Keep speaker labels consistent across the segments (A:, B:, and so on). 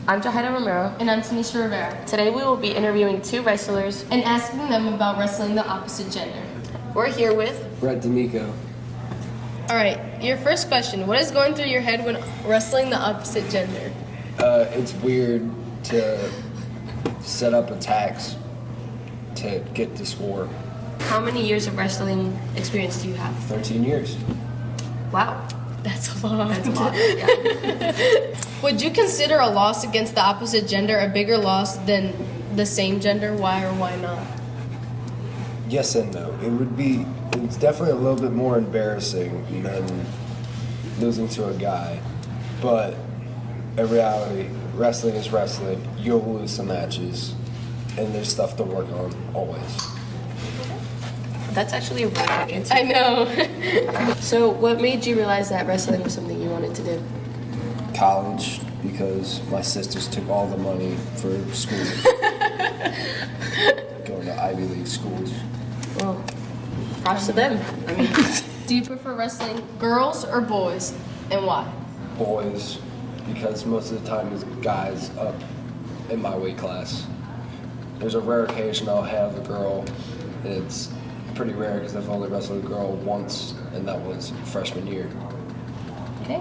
A: I'm Jahida Romero.
B: And I'm Tanysha Rivera.
A: Today we will be interviewing two wrestlers
B: and asking them about wrestling the opposite gender.
A: We're here with
C: Damico.
B: Alright, your first question. What is going through your head when wrestling the opposite gender?
C: It's weird to set up attacks to get the score.
A: How many years of wrestling experience do you have?
C: 13 years.
A: Wow.
B: That's a lot.
A: That's a lot. Yeah.
B: Would you consider a loss against the opposite gender a bigger loss than the same gender? Why or why not?
C: Yes and no. It's definitely a little bit more embarrassing than losing to a guy. But in reality, wrestling is wrestling. You'll lose some matches. And there's stuff to work on always.
A: That's actually a really good answer.
B: I know.
A: So what made you realize that wrestling was something you wanted to do?
C: College, because my sisters took all the money for school. Going to Ivy League schools.
A: Well, props to them. I mean,
B: Do you prefer wrestling girls or boys, and why?
C: Boys, because most of the time there's guys up in my weight class. There's a rare occasion I'll have a girl. It's pretty rare because I've only wrestled a girl once, and that was freshman year.
B: Okay.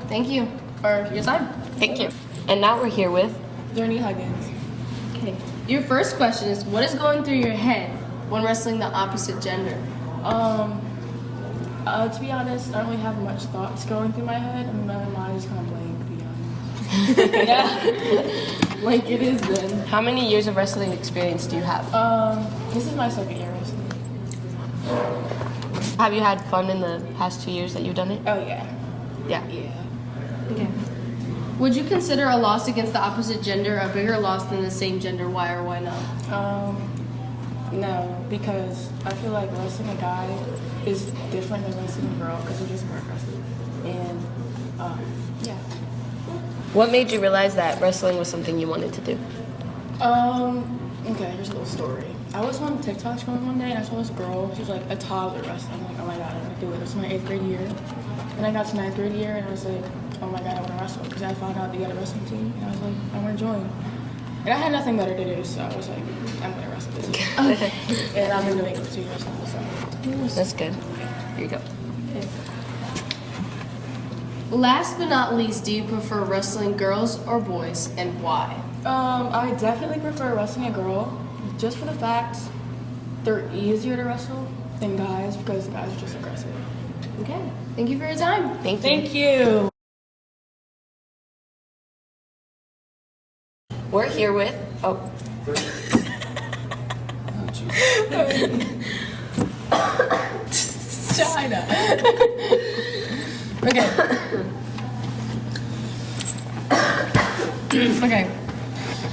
B: Thank you for your time.
A: thank you. And now we're here with
D: Journi, Huggins.
B: Okay. Your first question is, what is going through your head when wrestling the opposite gender?
D: To be honest, I don't really have much thoughts going through my head. I mean, my mind is kind of blank, to be honest.
B: Yeah. Like it is then.
A: how many years of wrestling experience do you have?
D: This is my second year wrestling.
A: Have you had fun in the past 2 years that you've done it?
D: Oh, yeah.
A: Yeah.
D: Yeah.
B: Okay. Would you consider a loss against the opposite gender a bigger loss than the same gender? Why or why not?
D: No, because I feel like wrestling a guy is different than wrestling a girl because we're just more aggressive. And, yeah.
A: What made you realize that wrestling was something you wanted to do?
D: Okay, here's a little story. I was on TikTok scrolling one day and I saw this girl. She was like a toddler wrestling. I'm like, oh my god, I want to do it. It was my 8th grade year. And I got to 9th grade year and I was like, oh my god, I want to wrestle. Because I found out they got a wrestling team and I was like, I want to join. And I had nothing better to do, so I was like, I'm going to wrestle this year. And I've been doing it for 2 years now, so.
A: That's good. Here you go.
B: Last but not least, do you prefer wrestling girls or boys, and why?
D: I definitely prefer wrestling a girl, just for the fact they're easier to wrestle than guys because guys are just aggressive.
B: Okay. Thank you for your time.
A: Thank you.
D: Thank you.
A: We're here with
D: Jahida.
B: Okay. Okay.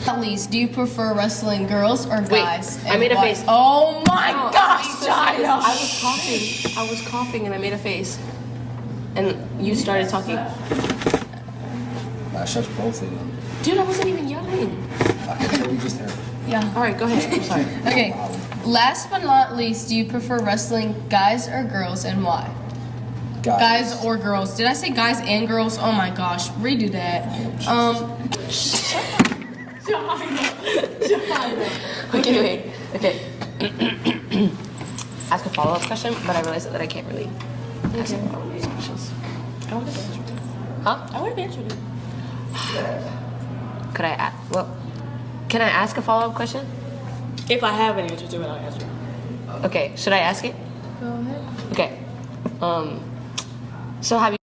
B: At least, do you prefer wrestling girls or guys?
A: I made a
B: why?
A: face.
B: Oh my gosh,
A: I
B: Jahida!
A: was coughing and I made a face. And you started talking.
C: I shut both of them.
A: Dude, I wasn't even yelling.
C: I can tell you just there.
B: Yeah.
A: Alright, go ahead. I'm sorry.
B: Okay. Last but not least, do you prefer wrestling guys or girls, and why? Guys or girls? Did I say guys and girls? Oh my gosh, redo that.
A: Okay, wait. Okay. Ask a follow-up question, but I realized that I can't really ask follow-up questions.
D: I would have answered it.
A: Huh?
D: I would have answered it.
A: Could I ask? Well, can I ask a follow-up question?
D: If I have an answer to it, I'll answer it.
A: Okay, should I ask it?
D: Go ahead.
A: Okay. So have you